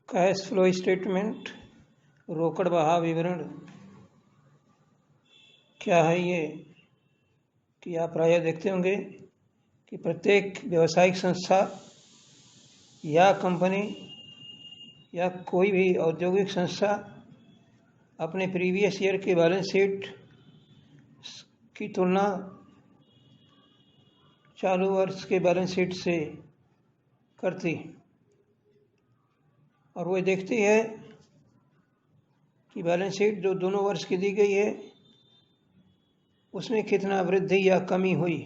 Cash flow statement, रोकड़ बहाव विवरण क्या है ये कि आप प्रायः देखते होंगे कि प्रत्येक व्यावसायिक संस्था या कंपनी या कोई भी औद्योगिक संस्था अपने प्रीवियस ईयर के बैलेंस शीट की तुलना चालू वर्ष के बैलेंस शीट से करती और वो देखती है कि बैलेंस शीट जो दोनों वर्ष की दी गई है उसमें कितना वृद्धि या कमी हुई।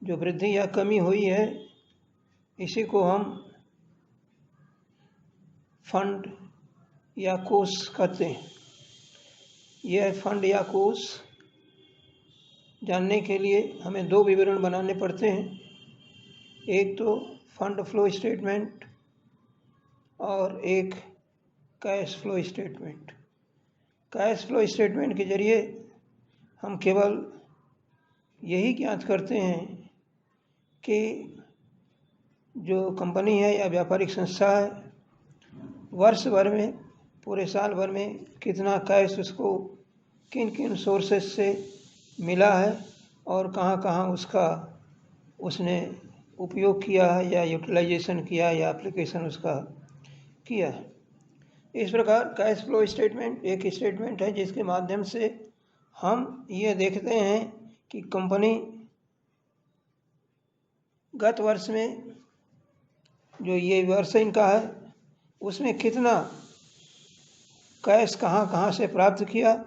जो वृद्धि या कमी हुई है इसी को हम फंड या कोष कहते हैं। यह फंड या कोष जानने के लिए हमें दो विवरण बनाने पड़ते हैं, एक तो फंड फ्लो स्टेटमेंट और एक cash flow statement. Cash flow statement के जरिए हम केवल यही ज्ञात करते हैं कि जो कंपनी है या व्यापारिक संस्था है वर्ष भर में, पूरे साल भर में कितना कैश उसको किन किन सोर्सेस से मिला है और कहाँ कहाँ उसने उपयोग किया है या यूटिलाइजेशन किया है या एप्लीकेशन उसका किया है। इस प्रकार कैश फ्लो स्टेटमेंट एक स्टेटमेंट है जिसके माध्यम से हम ये देखते हैं कि कंपनी गत वर्ष में जो ये वर्ष इनका है उसमें कितना कैश कहाँ कहाँ से प्राप्त किया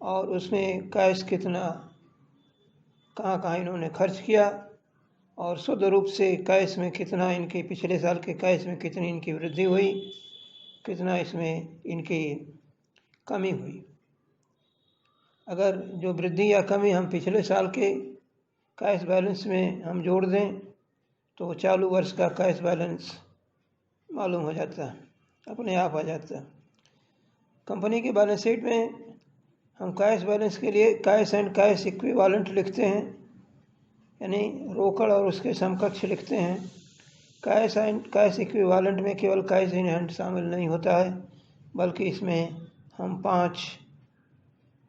और उसमें कैश कितना कहाँ कहाँ इन्होंने खर्च किया और शुद्ध रूप से कैश में कितना इनके पिछले साल के कैश में कितनी इनकी वृद्धि हुई, कितना इसमें इनकी कमी हुई। अगर जो वृद्धि या कमी हम पिछले साल के कैश बैलेंस में हम जोड़ दें तो चालू वर्ष का कैश बैलेंस मालूम हो जाता है, अपने आप आ जाता है। कंपनी के बैलेंस शीट में हम कैश बैलेंस के लिए कैश एंड कैश इक्विवेलेंट लिखते हैं, यानी रोकड़ और उसके समकक्ष लिखते हैं। कैश एंड कैश इक्विवेलेंट में केवल कैश इन हैंड शामिल नहीं होता है बल्कि इसमें हम 5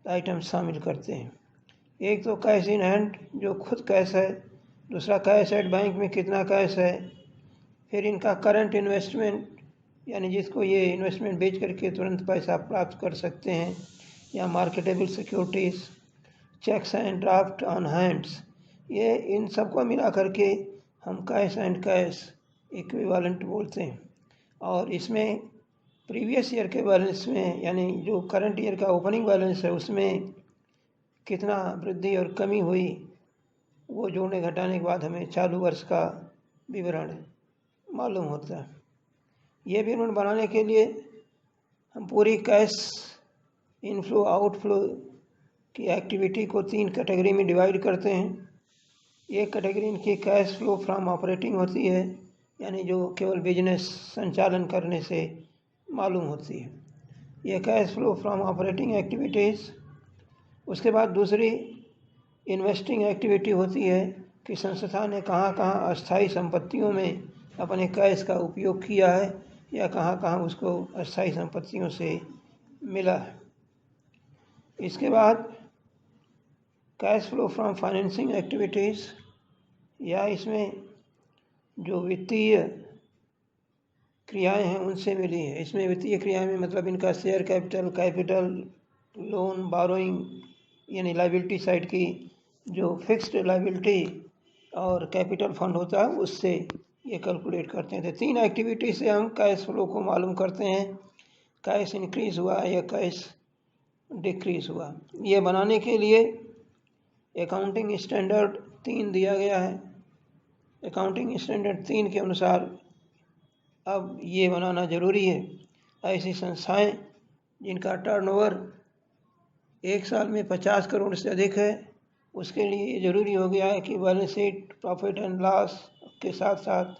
आइटम शामिल करते हैं। एक तो कैश इन हैंड जो खुद कैश है, दूसरा कैश एट बैंक में कितना कैश है, फिर इनका करंट इन्वेस्टमेंट यानी जिसको ये इन्वेस्टमेंट बेच करके तुरंत पैसा प्राप्त कर सकते हैं, या marketable securities, cheques and draft on hands, ये इन सबको मिला करके हम कैश एंड कैश इक्विवेलेंट बोलते हैं। और इसमें प्रीवियस ईयर के बैलेंस में यानी जो करंट ईयर का ओपनिंग बैलेंस है उसमें कितना वृद्धि और कमी हुई वो जोड़ने घटाने के बाद हमें चालू वर्ष का विवरण मालूम होता है। ये विवरण बनाने के लिए हम पूरी कैश इनफ्लो आउटफ्लो की एक्टिविटी को 3 कैटेगरी में डिवाइड करते हैं। एक कैटेगरी इनकी कैश फ्लो फ्रॉम ऑपरेटिंग होती है, यानी जो केवल बिजनेस संचालन करने से मालूम होती है, ये cash flow from operating activities. उसके बाद दूसरी इन्वेस्टिंग एक्टिविटी होती है कि संस्था ने कहाँ कहाँ अस्थायी संपत्तियों में अपने कैश का उपयोग किया है या कहाँ कहाँ उसको अस्थायी संपत्तियों से मिला है। इसके बाद cash flow from financing activities, या इसमें जो वित्तीय क्रियाएं हैं उनसे मिली है। इसमें वित्तीय क्रियाएं में मतलब इनका शेयर कैपिटल, लोन, बारोइंग यानी लायबिलिटी साइड की जो फिक्स्ड लायबिलिटी और कैपिटल फंड होता है उससे ये कैलकुलेट करते हैं। तो 3 एक्टिविटी से हम कैश फ्लो को मालूम करते हैं, कैश इंक्रीज़ हुआ या कैश डिक्रीज़ हुआ। ये बनाने के लिए अकाउंटिंग स्टैंडर्ड 3 दिया गया है। अकाउंटिंग स्टैंडर्ड 3 के अनुसार अब ये बनाना ज़रूरी है। ऐसी संस्थाएं जिनका टर्नओवर एक साल में 50 करोड़ से अधिक है उसके लिए ये ज़रूरी हो गया है कि balance sheet, profit and loss के साथ साथ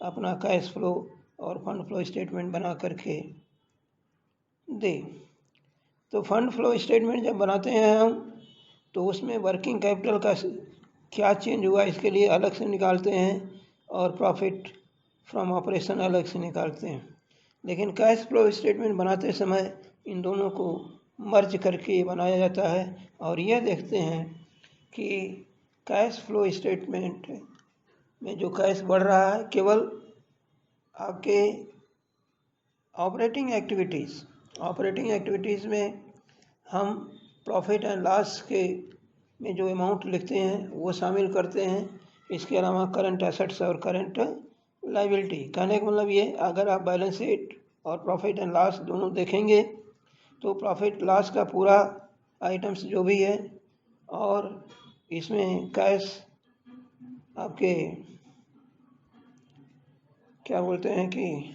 अपना कैश फ्लो और फंड फ्लो स्टेटमेंट बना करके दे। तो फंड फ्लो स्टेटमेंट जब बनाते हैं हम तो उसमें वर्किंग कैपिटल का क्या चेंज हुआ इसके लिए अलग से निकालते हैं और प्रॉफिट फ्रॉम ऑपरेशन अलग से निकालते हैं। लेकिन कैश फ्लो स्टेटमेंट बनाते समय इन दोनों को मर्ज करके बनाया जाता है और यह देखते हैं कि कैश फ्लो स्टेटमेंट में जो कैश बढ़ रहा है केवल आपके ऑपरेटिंग एक्टिविटीज़ में हम प्रॉफिट एंड लॉस के में जो अमाउंट लिखते हैं वो शामिल करते हैं। इसके अलावा करंट एसेट्स और करंट लायबिलिटी। कहने का मतलब ये, अगर आप बैलेंस शीट और प्रॉफिट एंड लॉस दोनों देखेंगे तो प्रॉफिट लॉस का पूरा आइटम्स जो भी है और इसमें कैश आपके क्या बोलते हैं कि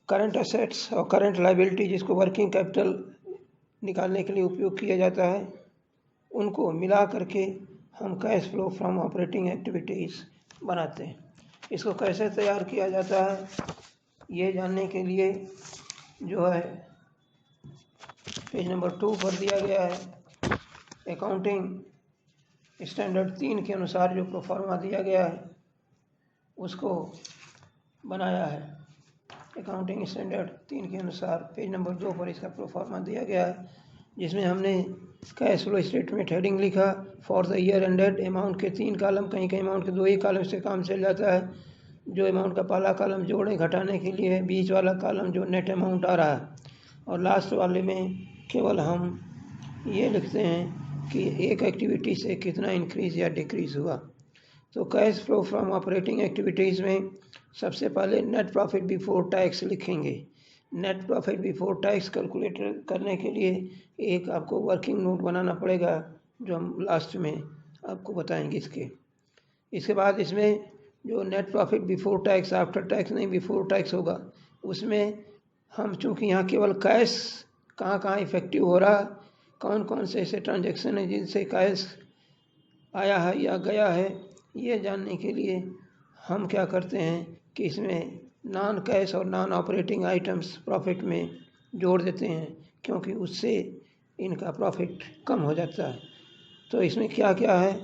करंट एसेट्स और करंट लायबिलिटी जिसको वर्किंग कैपिटल निकालने के लिए उपयोग किया जाता है, उनको मिला करके हम cash flow from operating activities बनाते हैं। इसको कैसे तैयार किया जाता है ये जानने के लिए जो है पेज नंबर 2 पर दिया गया है। अकाउंटिंग स्टैंडर्ड 3 के अनुसार जो प्रोफार्मा दिया गया है उसको बनाया है। अकाउंटिंग स्टैंडर्ड 3 के अनुसार पेज नंबर 2 पर इसका प्रोफार्मा दिया गया है, जिसमें हमने कैश फ्लो स्टेटमेंट हेडिंग लिखा for the year ended. Amount के 3 कॉलम, कहीं कहीं अमाउंट के 2 ही कॉलम से काम चल जाता है। जो अमाउंट का पहला कॉलम जोड़े घटाने के लिए, बीच वाला कॉलम जो नेट अमाउंट आ रहा है, और लास्ट वाले में केवल हम ये लिखते हैं कि एक एक्टिविटी से कितना इंक्रीज या डिक्रीज हुआ। तो cash flow from operating activities में सबसे पहले नेट प्रॉफिट बिफोर टैक्स लिखेंगे। Net profit before tax calculator करने के लिए एक आपको वर्किंग नोट बनाना पड़ेगा जो हम लास्ट में आपको बताएंगे इसके बाद इसमें जो net profit before tax, after tax नहीं बिफोर टैक्स होगा, उसमें हम चूँकि यहाँ केवल कैश कहाँ कहाँ इफेक्टिव हो रहा, कौन कौन से ऐसे ट्रांजेक्शन हैं जिनसे कैश आया है या गया है, ये जानने के लिए हम क्या करते हैं कि इसमें नॉन कैश और नॉन ऑपरेटिंग आइटम्स प्रॉफिट में जोड़ देते हैं, क्योंकि उससे इनका प्रॉफिट कम हो जाता है। तो इसमें क्या क्या है,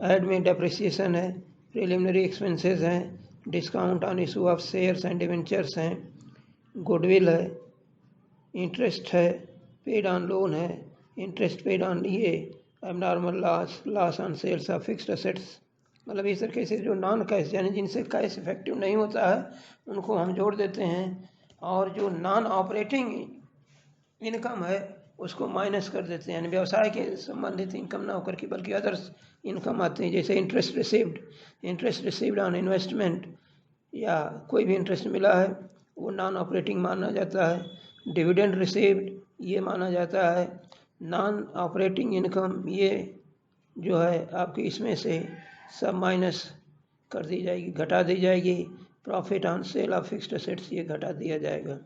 ऐड में डेप्रिसिएशन है, प्रिलिमिनरी एक्सपेंसेस हैं, discount on issue of shares and debentures हैं, गुडविल है, इंटरेस्ट है, पेड ऑन लोन है, इंटरेस्ट पेड ऑन ये abnormal loss on sales of fixed assets. मतलब इस तरीके से जो नॉन कैश यानी जिनसे कैश इफेक्टिव नहीं होता है उनको हम जोड़ देते हैं, और जो नॉन ऑपरेटिंग इनकम है उसको माइनस कर देते हैं। यानी व्यवसाय के संबंधित इनकम ना होकर के बल्कि अदर्स इनकम आते हैं, जैसे इंटरेस्ट रिसीव्ड ऑन इन्वेस्टमेंट या कोई भी इंटरेस्ट मिला है वो नॉन ऑपरेटिंग माना जाता है। डिविडेंड रिसीव्ड ये माना जाता है। नॉन ऑपरेटिंग इनकम ये जो है आपकी इसमें से सब माइनस कर दी जाएगी, घटा दी जाएगी। Profit on sale of fixed assets ये घटा दिया जाएगा।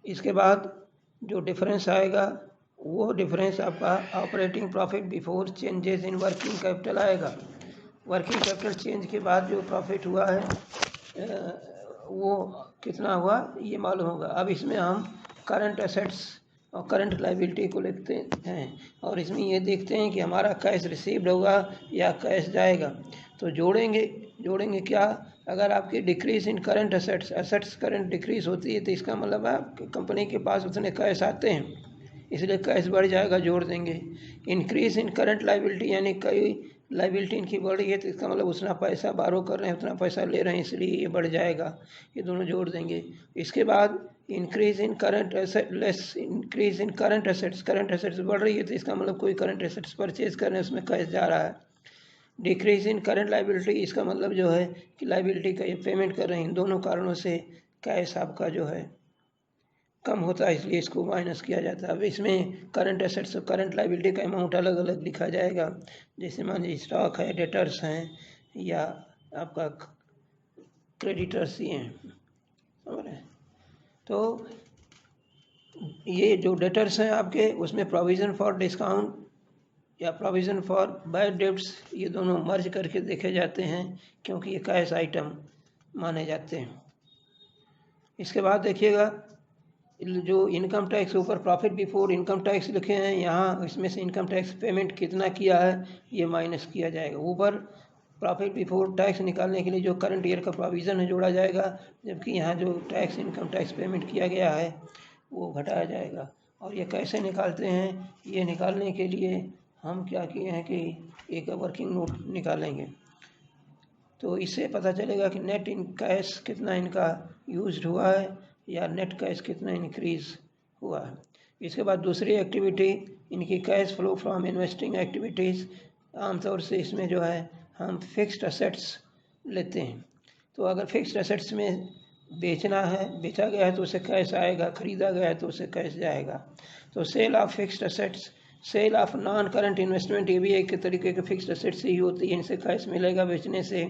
इसके बाद जो डिफरेंस आएगा वो डिफरेंस आपका operating profit before changes in working capital आएगा। वर्किंग कैपिटल चेंज के बाद जो प्रॉफिट हुआ है वो कितना हुआ ये मालूम होगा। अब इसमें हम करंट एसेट्स और करंट लायबिलिटी को लिखते हैं और इसमें ये देखते हैं कि हमारा कैश रिसीव्ड होगा या कैश जाएगा। तो जोड़ेंगे क्या, अगर आपकी decrease in current assets current decrease होती है तो इसका मतलब है कंपनी के पास उतने कैश आते हैं इसलिए कैश बढ़ जाएगा, जोड़ देंगे। इंक्रीज इन करंट लायबिलिटी यानी कई लायबिलिटी इनकी बढ़ रही है तो इसका मतलब उतना पैसा बारो कर रहे हैं, उतना पैसा ले रहे हैं इसलिए ये बढ़ जाएगा, ये दोनों जोड़ देंगे। इसके बाद increase in current asset less increase in current assets बढ़ रही है तो इसका मतलब कोई करंट एसेट्स परचेज कर रहे हैं उसमें कैश जा रहा है। डिक्रीज इन करंट लायबिलिटी इसका मतलब जो है कि लायबिलिटी का ये पेमेंट कर रहे हैं, इन दोनों कारणों से कैश आपका जो है कम होता है इसलिए इसको माइनस किया जाता है। अब इसमें करंट एसेट्स और करंट लायबिलिटी का अमाउंट अलग अलग लिखा जाएगा, जैसे मान लीजिए स्टॉक है, डेटर्स हैं या आपका क्रेडिटर्स ही हैं। तो ये जो डेटर्स हैं आपके उसमें प्रोविज़न फॉर डिस्काउंट या प्रोविज़न फॉर बैड डेब्ट्स ये दोनों मर्ज करके देखे जाते हैं क्योंकि ये कैश आइटम माने जाते हैं। इसके बाद देखिएगा जो इनकम टैक्स ऊपर प्रॉफिट बिफोर इनकम टैक्स लिखे हैं, यहाँ इसमें से इनकम टैक्स पेमेंट कितना किया है ये माइनस किया जाएगा। ऊपर प्रॉफिट बिफोर टैक्स निकालने के लिए जो करंट ईयर का प्रोविज़न है जोड़ा जाएगा, जबकि यहाँ जो टैक्स इनकम टैक्स पेमेंट किया गया है वो घटाया जाएगा। और ये कैसे निकालते हैं, ये निकालने के लिए हम क्या किए हैं कि एक वर्किंग नोट निकालेंगे, तो इससे पता चलेगा कि नेट इन कैश कितना इनका यूज्ड हुआ है या नेट कैश कितना इंक्रीज हुआ है। इसके बाद दूसरी एक्टिविटी इनकी cash flow from investing activities. आमतौर से इसमें जो है हम फिक्स्ड असेट्स लेते हैं, तो अगर फिक्स्ड असेट्स में बेचना है, बेचा गया है तो उसे कैश आएगा, ख़रीदा गया है तो उसे कैश जाएगा। तो sale of fixed assets, sale of non current investment, ये भी एक तरीके के फिक्स्ड असेट्स ही होती है, इनसे कैश मिलेगा बेचने से।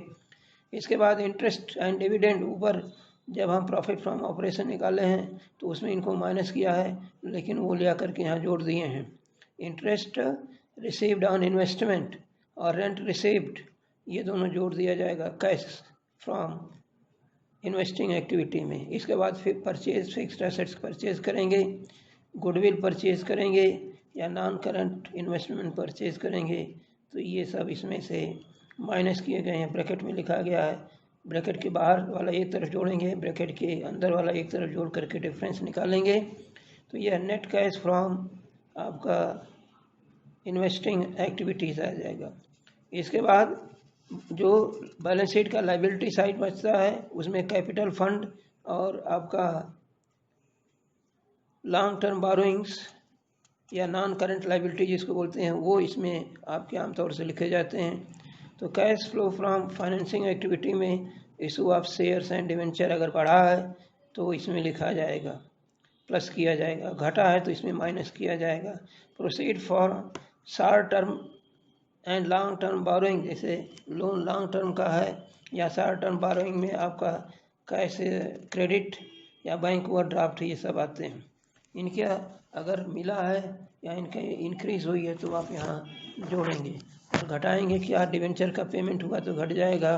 इसके बाद इंटरेस्ट एंड डिविडेंड, ऊपर जब हम प्रॉफिट फ्रॉम ऑपरेशन निकाले हैं तो उसमें इनको माइनस किया है, लेकिन वो ले आकर के यहाँ जोड़ दिए हैं। इंटरेस्ट रिसीव्ड ऑन इन्वेस्टमेंट और रेंट रिसीव्ड, ये दोनों जोड़ दिया जाएगा कैश फ्रॉम इन्वेस्टिंग एक्टिविटी में। इसके बाद फिर परचेज, फिक्स्ड एसेट्स परचेज करेंगे, गुडविल परचेज करेंगे या नॉन करंट इन्वेस्टमेंट परचेज करेंगे, तो ये सब इसमें से माइनस किए गए हैं, ब्रैकेट में लिखा गया है। ब्रैकेट के बाहर वाला एक तरफ जोड़ेंगे, ब्रैकेट के अंदर वाला एक तरफ जोड़ करके डिफरेंस निकालेंगे, तो यह नेट कैश फ्रॉम आपका इन्वेस्टिंग एक्टिविटीज़ आ जाएगा। इसके बाद जो बैलेंस शीट का लायबिलिटी साइड बचता है उसमें कैपिटल फंड और आपका लॉन्ग टर्म बोरोइंग्स या नॉन करंट लायबिलिटी जिसको बोलते हैं, वो इसमें आपके आमतौर से लिखे जाते हैं। तो cash flow from financing activity में issue of shares and debenture अगर बढ़ा है तो इसमें लिखा जाएगा, प्लस किया जाएगा, घटा है तो इसमें माइनस किया जाएगा। Proceed for short term and long term borrowing, जैसे लोन लॉन्ग टर्म का है या शॉर्ट टर्म बोरोइंग में आपका कैश क्रेडिट या बैंक ओवरड्राफ्ट, ये सब आते हैं। इनके अगर मिला है या इनके इंक्रीज़ हुई है तो आप यहाँ जोड़ेंगे और घटाएंगे। क्या डिवेंचर का पेमेंट हुआ तो घट जाएगा,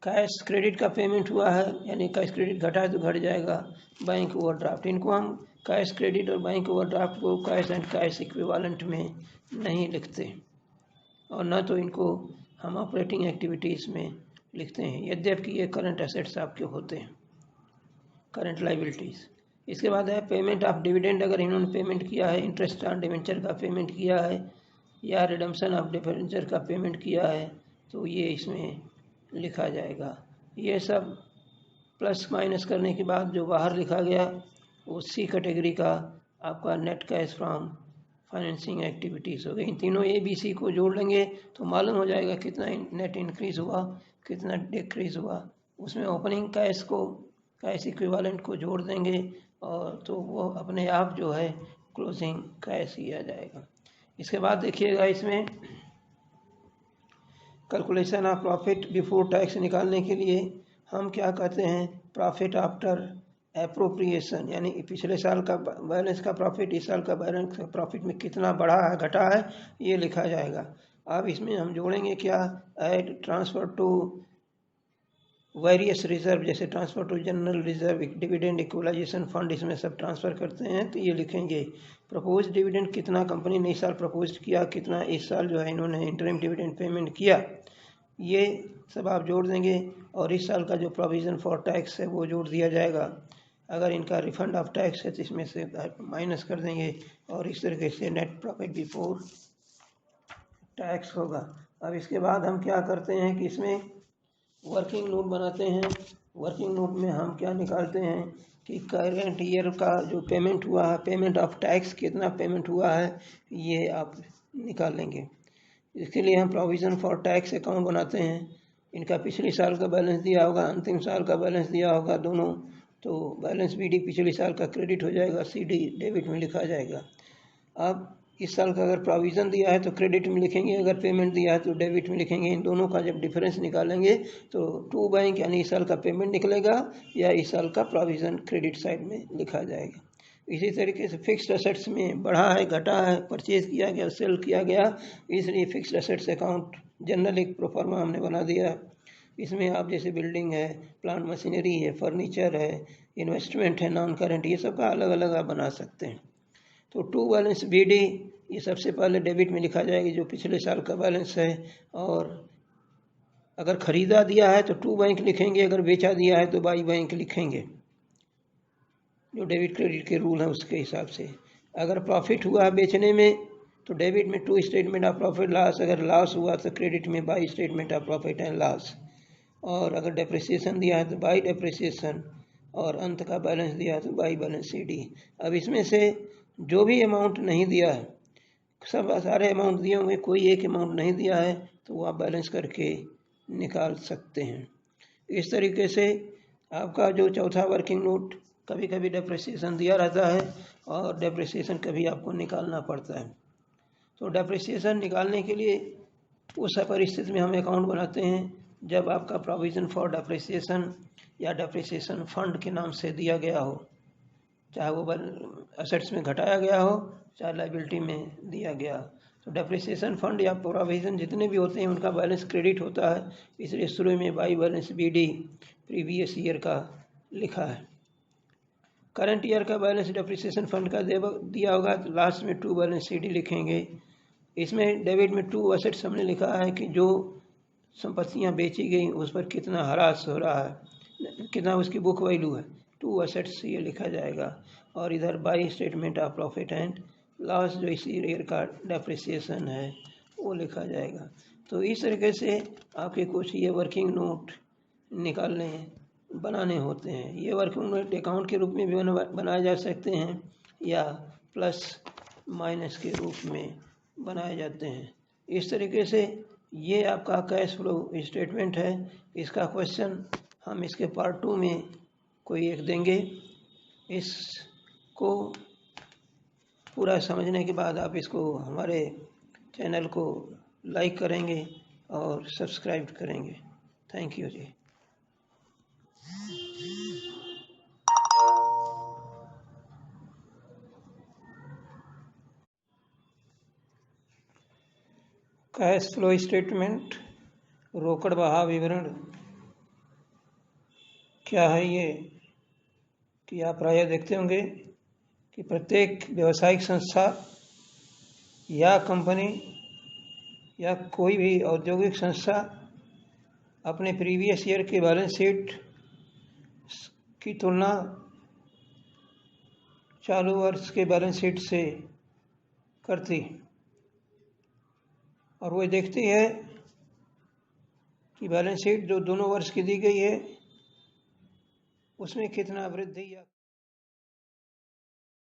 कैश क्रेडिट का पेमेंट हुआ है यानी कैश क्रेडिट घटा है तो घट जाएगा। बैंक ओवरड्राफ्ट, इनको हम कैश क्रेडिट और बैंक ओवरड्राफ्ट को कैश एंड कैश इक्विवेलेंट में नहीं लिखते और न तो इनको हम ऑपरेटिंग एक्टिविटीज़ में लिखते हैं, यद्यपि ये करंट एसेट्स आपके होते हैं, करंट लायबिलिटीज़। इसके बाद है पेमेंट ऑफ डिविडेंड, अगर इन्होंने पेमेंट किया है, इंटरेस्ट ऑन डिवेंचर का पेमेंट किया है या रिडम्पशन ऑफ डिवेंचर का पेमेंट किया है तो ये इसमें लिखा जाएगा। ये सब प्लस माइनस करने के बाद जो बाहर लिखा गया वो सी कैटेगरी का आपका net cash from financing activities हो गई। इन तीनों ए बी सी को जोड़ लेंगे तो मालूम हो जाएगा कितना नेट इंक्रीज़ हुआ, कितना डिक्रीज़ हुआ। उसमें ओपनिंग कैश को, कैश इक्विवेलेंट को जोड़ देंगे और तो वो अपने आप जो है क्लोजिंग कैश ही आ जाएगा। इसके बाद देखिएगा इसमें calculation of profit before tax निकालने के लिए हम क्या कहते हैं, प्रॉफिट आफ्टर एप्रोप्रिएशन, यानी पिछले साल का बैलेंस का प्रॉफिट इस साल का बैलेंस का प्रॉफिट में कितना बढ़ा है घटा है ये लिखा जाएगा। अब इसमें हम जोड़ेंगे क्या, add transfer to various reserve, जैसे transfer to general reserve, dividend equalisation fund, इसमें सब ट्रांसफ़र करते हैं तो ये लिखेंगे। प्रपोज डिविडेंड, कितना कंपनी ने इस साल प्रपोज किया, कितना इस साल जो है इन्होंने इंटरिम डिविडेंड पेमेंट किया, ये सब आप जोड़ देंगे। और इस साल का जो प्रोविज़न फॉर टैक्स है वो जोड़ दिया जाएगा। अगर इनका रिफंड ऑफ टैक्स है तो इसमें से माइनस कर देंगे और इस तरीके से नेट प्रॉफिट बिफोर टैक्स होगा। अब इसके बाद हम क्या करते हैं कि इसमें वर्किंग नोट बनाते हैं। वर्किंग नोट में हम क्या निकालते हैं कि करेंट ईयर का जो पेमेंट हुआ है, पेमेंट ऑफ टैक्स कितना पेमेंट हुआ है ये आप निकाल लेंगे। इसके लिए हम प्रोविज़न फॉर टैक्स अकाउंट बनाते हैं। इनका पिछले साल का बैलेंस दिया होगा, अंतिम साल का बैलेंस दिया होगा दोनों, तो बैलेंस बीडी पिछले साल का क्रेडिट हो जाएगा, सीडी डेबिट में लिखा जाएगा। अब इस साल का अगर प्रोविज़न दिया है तो क्रेडिट में लिखेंगे, अगर पेमेंट दिया है तो डेबिट में लिखेंगे। इन दोनों का जब डिफरेंस निकालेंगे तो टू बैंक यानी इस साल का पेमेंट निकलेगा या इस साल का प्रोविज़न क्रेडिट साइड में लिखा जाएगा। इसी तरीके से फिक्स्ड एसेट्स में बढ़ा है घटा है, परचेज किया गया सेल किया गया, इसलिए फिक्स्ड एसेट्स अकाउंट जनरल एक प्रोफार्मा हमने बना दिया। इसमें आप जैसे बिल्डिंग है, प्लांट मशीनरी है, फर्नीचर है, इन्वेस्टमेंट है, नॉन करंट, ये सब का अलग अलग आप बना सकते हैं। तो टू बैलेंस बीडी ये सबसे पहले डेबिट में लिखा जाएगा जो पिछले साल का बैलेंस है, और अगर खरीदा दिया है तो टू बैंक लिखेंगे, अगर बेचा दिया है तो बाई बैंक लिखेंगे, जो डेबिट क्रेडिट के रूल हैं उसके हिसाब से। अगर प्रॉफिट हुआ बेचने में तो डेबिट में to statement of profit loss, अगर लॉस हुआ तो क्रेडिट में by statement of profit and loss, और अगर डेप्रिसिएशन दिया है तो बाई डेप्रिसिएशन, और अंत का बैलेंस दिया है तो बाई बैलेंस CD। अब इसमें से जो भी अमाउंट नहीं दिया है, सब सारे अमाउंट दिए होंगे, कोई एक अमाउंट नहीं दिया है तो वो आप बैलेंस करके निकाल सकते हैं। इस तरीके से आपका जो चौथा वर्किंग नोट, कभी कभी डेप्रिसिएशन दिया रहता है और डेप्रिसिएशन कभी आपको निकालना पड़ता है। तो डेप्रिसिएशन निकालने के लिए उस परिस्थिति में हम अकाउंट बनाते हैं जब आपका प्रोविज़न फॉर डेप्रिसिएशन या डेप्रिसिएशन फंड के नाम से दिया गया हो, चाहे वो असेट्स में घटाया गया हो चाहे लायबिलिटी में दिया गया। तो डेप्रिसिएशन फंड या प्रोविज़न जितने भी होते हैं उनका बैलेंस क्रेडिट होता है, इसलिए शुरू में by balance BD previous year का लिखा है। करंट ईयर का बैलेंस डेप्रिसिएशन फंड का दिया होगा तो लास्ट में टू बैलेंस CD लिखेंगे। इसमें डेबिट में टू असेट्स हमने लिखा है कि जो संपत्तियां बेची गई उस पर कितना ह्रास हो रहा है, कितना उसकी बुक वैल्यू है, टू असेट्स ये लिखा जाएगा। और इधर by statement of profit and loss, जो इसी ईयर का डेप्रिसिएशन है वो लिखा जाएगा। तो इस तरीके से आपके कुछ ये वर्किंग नोट बनाने होते हैं। ये वर्किंग नोट अकाउंट के रूप में भी बनाए जा सकते हैं या प्लस माइनस के रूप में बनाए जाते हैं। इस तरीके से ये आपका कैश फ्लो स्टेटमेंट है। इसका क्वेश्चन हम इसके पार्ट 2 में कोई एक देंगे। इसको पूरा समझने के बाद आप इसको हमारे चैनल को लाइक करेंगे और सब्सक्राइब करेंगे। Thank you ji. Cash flow statement, रोकड़ बहाव विवरण क्या है ये कि आप प्रायः देखते होंगे कि प्रत्येक व्यावसायिक संस्था या कंपनी या कोई भी औद्योगिक संस्था अपने प्रीवियस ईयर के बैलेंस शीट की तुलना चालू वर्ष के बैलेंस शीट से करती और वो देखती है कि बैलेंस शीट जो दोनों वर्ष की दी गई है उसमें कितना वृद्धि या